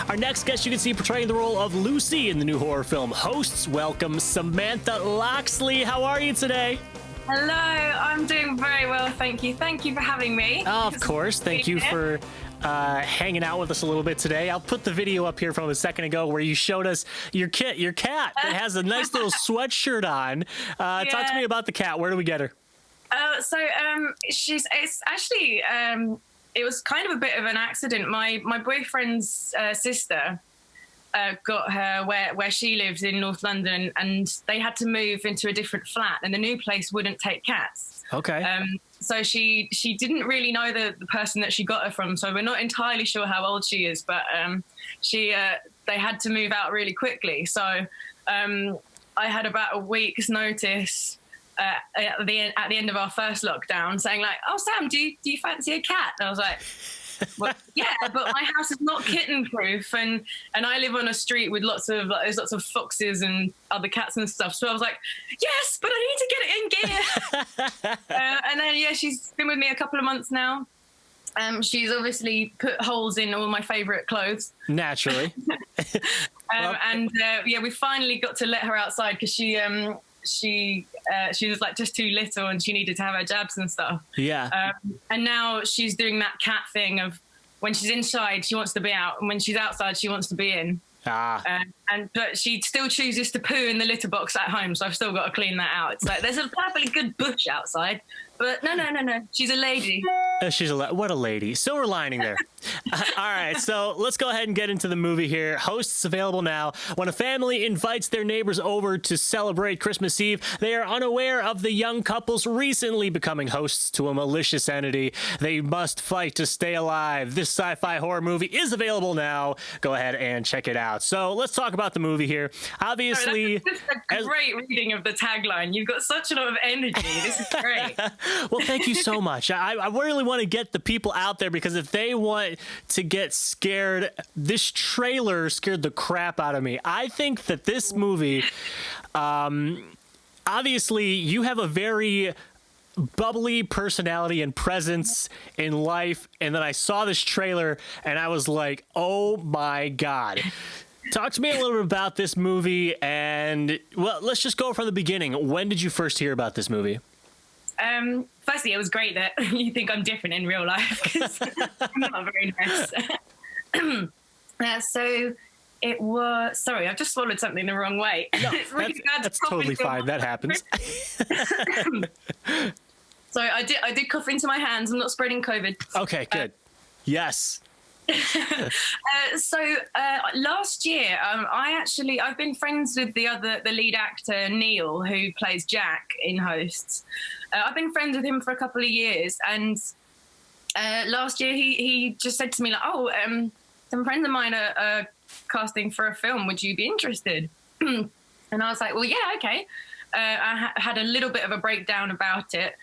Our next guest you can see portraying the role of Lucy in the new horror film Hosts. Welcome, Samantha LOXLEY. How are you today? Hello, I'm doing very well, thank you. Thank you for having me. Of course. Thank you for hanging out with us a little bit today. I'll put the video up here from a second ago where you showed us your cat that has a nice little sweatshirt on. Talk to me about the cat. Where do we get her? It's actually, it was kind of a bit of an accident. My boyfriend's sister got her where she lives in North London, and they had to move into a different flat, and the new place wouldn't take cats. Okay. So she didn't really know the person that she got her from, so we're not entirely sure how old she is, but they had to move out really quickly. So I had about a week's notice at the end of our first lockdown, saying like, "Oh, Sam, do you fancy a cat?" And I was like, well, yeah, but my house is not kitten proof, and I live on a street with there's lots of foxes and other cats and stuff. So I was like, yes, but I need to get it in gear. And then she's been with me a couple of months now. She's obviously put holes in all my favourite clothes. Naturally. We finally got to let her outside because she was like just too little and she needed to have her jabs and stuff. Yeah. And now she's doing that cat thing of when she's inside, she wants to be out, and when she's outside, she wants to be in. But she still chooses to poo in the litter box at home, so I've still got to clean that out. It's like there's a perfectly good bush outside, but no. She's a lady. What a lady. Silver lining there. All right, so let's go ahead and get into the movie here. Hosts available now. When a family invites their neighbors over to celebrate Christmas Eve, they are unaware of the young couple's recently becoming hosts to a malicious entity. They must fight to stay alive. This sci-fi horror movie is available now. Go ahead and check it out. So let's talk about the movie here. Obviously, that's a great reading of the tagline. You've got such a lot of energy. This is great. Well, thank you so much. I really want to get the people out there, because if they want to get scared, this trailer scared the crap out of me. I think that this movie, obviously, you have a very bubbly personality and presence in life, and then I saw this trailer and I was like, oh my God. Talk to me a little bit about this movie, and well, let's just go from the beginning. When did you first hear about this movie? Firstly, it was great that you think I'm different in real life, because I'm not very nice. So it was, sorry, I've just swallowed something the wrong way. No, it's really that's totally fine. That happens. So I did cough into my hands. I'm not spreading COVID. Okay, good. Yes. Last year, I've been friends with the lead actor, Neil, who plays Jack in Hosts. I've been friends with him for a couple of years, and last year he just said to me, like, some friends of mine are casting for a film. Would you be interested? And I was like, well, yeah, okay. I had a little bit of a breakdown about it,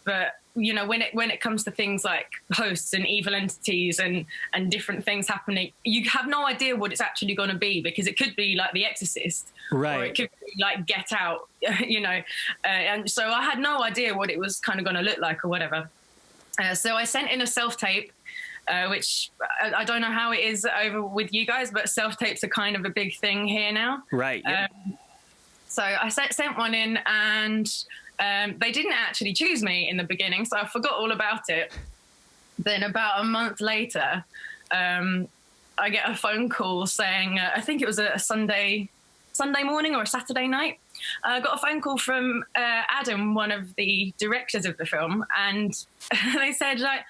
but you know, when it comes to things like hosts and evil entities and different things happening, you have no idea what it's actually going to be, because it could be like The Exorcist, right? Or it could be like Get Out, you know. And so I had no idea what it was kind of going to look like or whatever. So I sent in a self-tape, which I don't know how it is over with you guys, but self-tapes are kind of a big thing here now. Right. Yep. So I sent one in, and they didn't actually choose me in the beginning, so I forgot all about it. Then about a month later, I get a phone call saying, I think it was a Sunday morning or a Saturday night. I got a phone call from Adam, one of the directors of the film, and they said, like,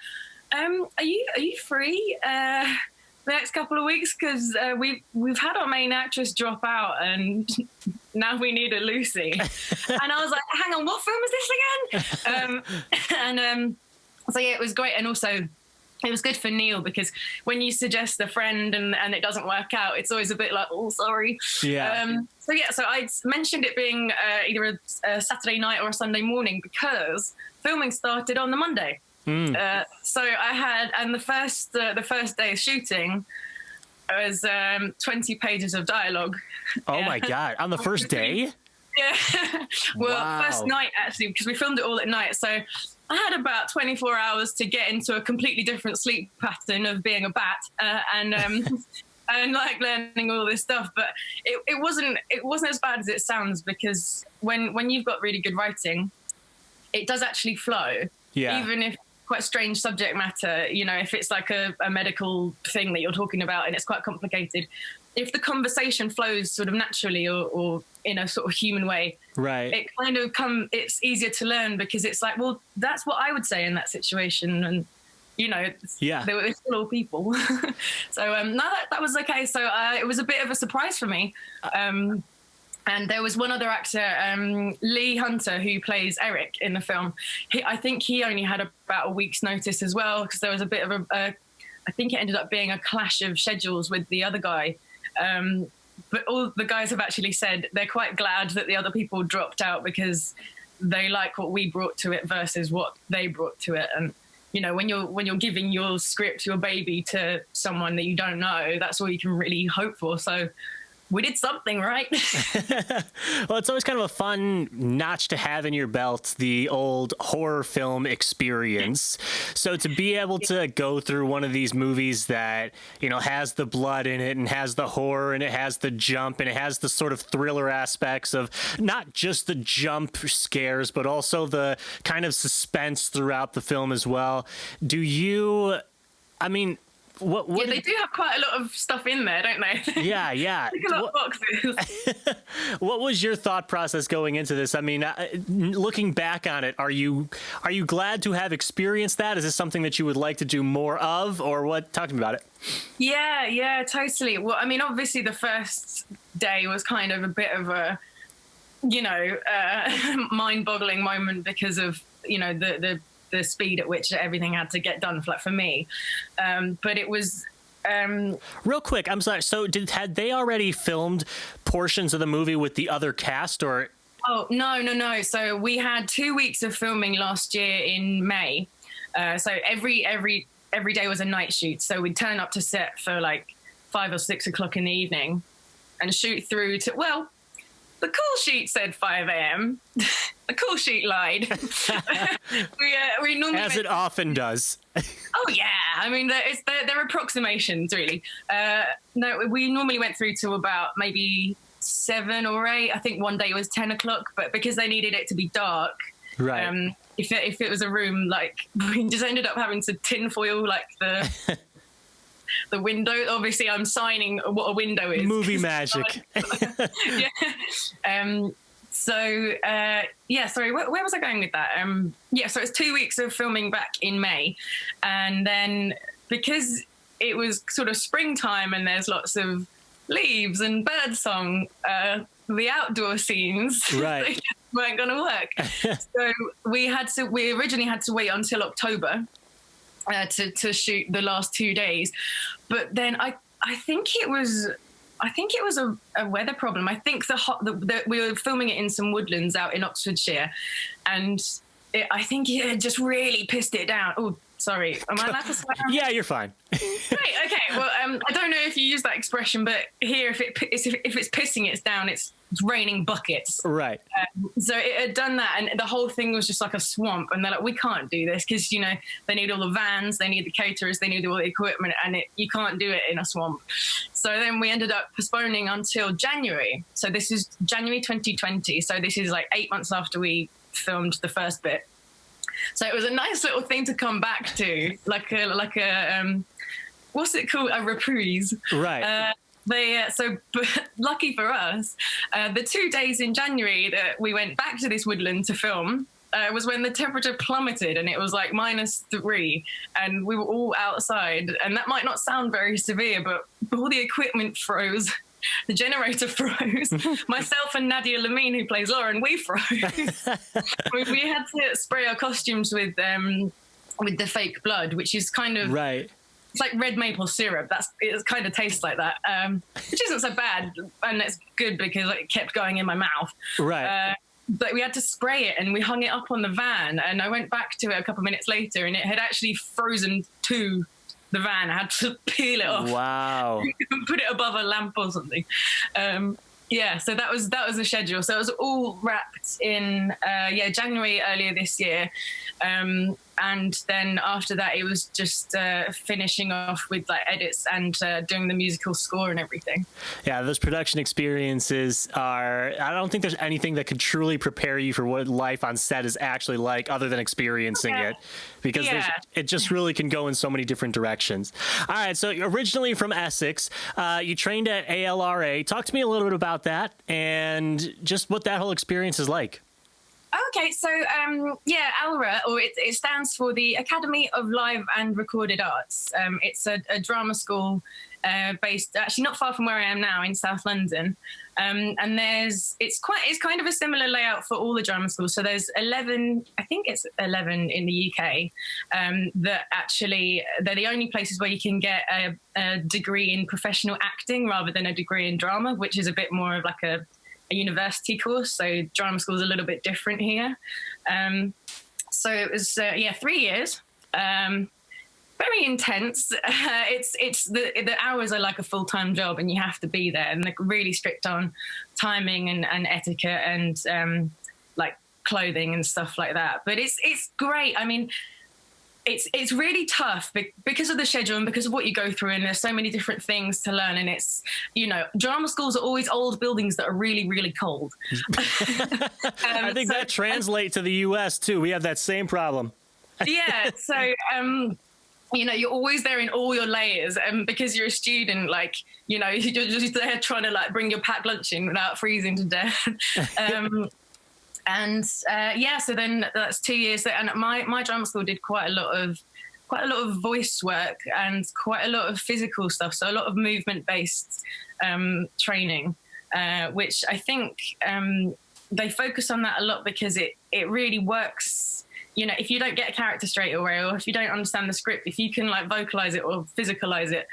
are you free the next couple of weeks, because we've had our main actress drop out and now we need a Lucy. And I was like, hang on, what film is this again? So yeah, it was great. And also it was good for Neil, because when you suggest a friend and it doesn't work out, it's always a bit like, oh, sorry. Yeah. So I mentioned it being either a Saturday night or a Sunday morning, because filming started on the Monday. So I had, and the first day of shooting was 20 pages of dialogue. Oh my God! On the first day? Yeah. Well, wow. First night actually, because we filmed it all at night. So I had about 24 hours to get into a completely different sleep pattern of being a bat and like learning all this stuff. But it wasn't as bad as it sounds, because when you've got really good writing, it does actually flow. Yeah. Even if quite strange subject matter, you know, if it's like a medical thing that you're talking about and it's quite complicated, if the conversation flows sort of naturally or in a sort of human way, right, it kind of it's easier to learn, because it's like, well, that's what I would say in that situation. And, you know, they were still all people. So no, that was okay. So it was a bit of a surprise for me. And there was one other actor, Lee Hunter, who plays Eric in the film. I think he only had about a week's notice as well, because there was a bit of I think it ended up being a clash of schedules with the other guy. But all the guys have actually said they're quite glad that the other people dropped out, because they like what we brought to it versus what they brought to it. And, you know, when you're giving your script, your baby, to someone that you don't know, that's all you can really hope for. So we did something right. Well, it's always kind of a fun notch to have in your belt, the old horror film experience. So to be able to go through one of these movies that, you know, has the blood in it and has the horror and it has the jump and it has the sort of thriller aspects of not just the jump scares, but also the kind of suspense throughout the film as well. What yeah, they do have quite a lot of stuff in there, don't they? Yeah. Like a lot of boxes. What was your thought process going into this? I mean, looking back on it, are you glad to have experienced that? Is this something that you would like to do more of, or what? Talk to me about it. Yeah, totally. Well, I mean, obviously the first day was kind of a bit of a, you know, mind-boggling moment because of, you know, the speed at which everything had to get done for me. But it was... Real quick, I'm sorry. So had they already filmed portions of the movie with the other cast, or... Oh, no. So we had 2 weeks of filming last year in May. So every day was a night shoot. So we'd turn up to set for like 5 or 6 o'clock in the evening and shoot through to... Well, the call sheet said 5 a.m. The call sheet lied. we normally... As it often does. Oh, yeah. I mean, they're approximations, really. No, we normally went through to about maybe 7 or 8. I think one day was 10 o'clock, but because they needed it to be dark, right. If it was a room, like, we just ended up having to tinfoil, like, the window. Obviously, I'm signing what a window is. Movie magic. Yeah. Sorry, where was I going with that? So it's 2 weeks of filming back in May. And then because it was sort of springtime and there's lots of leaves and birdsong, the outdoor scenes, right, they just weren't going to work. So we originally had to wait until October to shoot the last 2 days. But then I think it was a weather problem. I think we were filming it in some woodlands out in Oxfordshire, and I think it just really pissed it down. Oh, sorry. Am I allowed to swear? Yeah, you're fine. Great. Okay. Well, I don't know if you use that expression, but here, if it's pissing it down, it's raining buckets. Right. So it had done that, and the whole thing was just like a swamp. And they're like, we can't do this because, you know, they need all the vans, they need the caterers, they need all the equipment, and you can't do it in a swamp. So then we ended up postponing until January. So this is January 2020. So this is like 8 months after we filmed the first bit. So it was a nice little thing to come back to, like a what's it called? A reprise. Right. But lucky for us, the 2 days in January that we went back to this woodland to film was when the temperature plummeted and it was like -3, and we were all outside. And that might not sound very severe, but all the equipment froze. The generator froze. Myself and Nadia Lamine, who plays Lauren, we froze. we had to spray our costumes with the fake blood, which is kind of... Right. It's like red maple syrup. It kind of tastes like that, which isn't so bad, and it's good because it kept going in my mouth. Right. But we had to spray it, and we hung it up on the van. And I went back to it a couple of minutes later, and it had actually frozen to the van. I had to peel it off. Wow. Put it above a lamp or something. Yeah, so that was the schedule. So it was all wrapped in January earlier this year, and then after that it was just finishing off with like edits and doing the musical score and everything. Yeah, those production experiences are, I don't think there's anything that could truly prepare you for what life on set is actually like other than experiencing it, because it just really can go in so many different directions. All right, so originally from Essex, you trained at ALRA. Talk to me a little bit about that and just what that whole experience is like. Okay, so ALRA, or it stands for the Academy of Live and Recorded Arts. It's a drama school based actually not far from where I am now in South London, and it's kind of a similar layout for all the drama schools. So there's 11, I think it's 11 in the UK, that actually they're the only places where you can get a degree in professional acting rather than a degree in drama, which is a bit more of like a university course. So drama school is a little bit different here. So it was 3 years. Very intense. It's the hours are like a full-time job, and you have to be there, and they're really strict on timing and etiquette and like clothing and stuff like that. But it's great. I mean, it's really tough because of the schedule and because of what you go through, and there's so many different things to learn. And it's, drama schools are always old buildings that are really, really cold. I think that translates to the US too. We have that same problem. Yeah. So, you're always there in all your layers, and because you're a student, like, you're just there trying to like bring your packed lunch in without freezing to death. So then that's 2 years. And my drama school did quite a lot of voice work and quite a lot of physical stuff. So a lot of movement-based training, which I think they focus on that a lot because it really works. If you don't get a character straight away, or if you don't understand the script, if you can like vocalize it or physicalize it,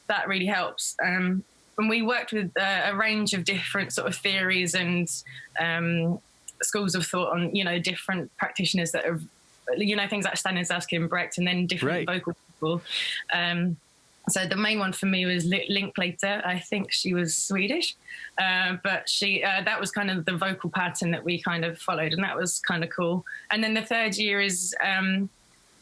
that really helps. And we worked with a range of different sort of theories and schools of thought on, different practitioners that have, things like Stanislavski and Brecht, and then different vocal people. So the main one for me was Linklater. I think she was Swedish, but that was kind of the vocal pattern that we kind of followed, and that was kind of cool. And then the third year is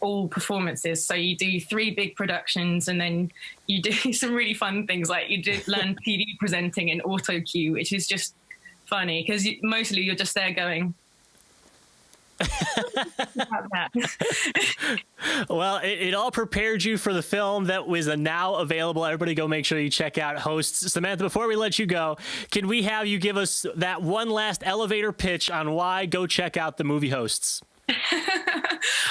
all performances. So you do 3 big productions, and then you do some really fun things, like you learn TV presenting in auto cue, which is just funny because mostly you're just there going. Well, it all prepared you for the film that was now available. Everybody go make sure you check out Hosts. Samantha, before we let you go, can we have you give us that one last elevator pitch on why go check out the movie Hosts?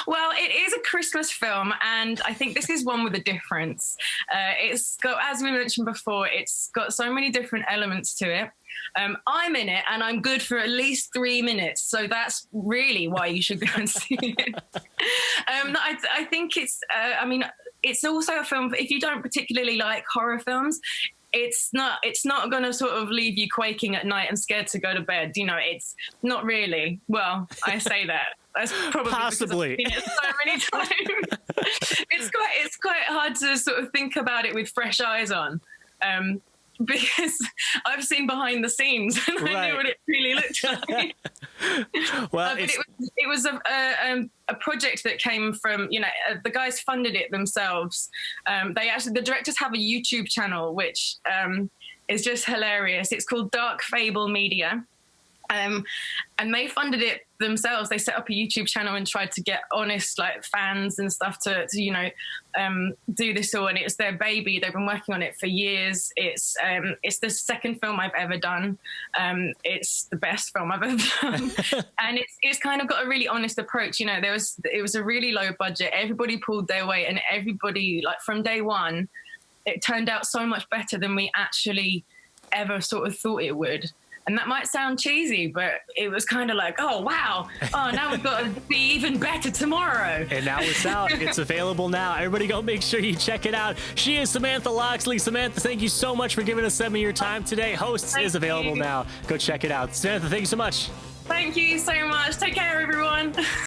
Well, it is a Christmas film, and I think this is one with a difference. It's got, as we mentioned before, it's got so many different elements to it. I'm in it, and I'm good for at least 3 minutes, so that's really why you should go and see it. I think it's also a film, if you don't particularly like horror films, it's not going to sort of leave you quaking at night and scared to go to bed. It's not really. Well, I say that. That's probably possibly because I've seen it so many times. It's quite hard to sort of think about it with fresh eyes on. Because I've seen behind the scenes and I knew what it really looked like. Well, but it was a project that came from, the guys funded it themselves. The directors have a YouTube channel, which is just hilarious. It's called Dark Fable Media. And they funded it themselves. They set up a YouTube channel and tried to get honest like fans and stuff to do this all. And it's their baby. They've been working on it for years. It's the second film I've ever done. It's the best film I've ever done. And it's kind of got a really honest approach. It was a really low budget. Everybody pulled their weight, and everybody, like from day one, it turned out so much better than we actually ever sort of thought it would. And that might sound cheesy, but it was kind of like, oh, wow. Oh, now we've got to be even better tomorrow. And now it's out. It's available now. Everybody go make sure you check it out. She is Samantha Loxley. Samantha, thank you so much for giving us some of your time today. Hosts is available now. Go check it out. Samantha, thank you so much. Thank you so much. Take care, everyone.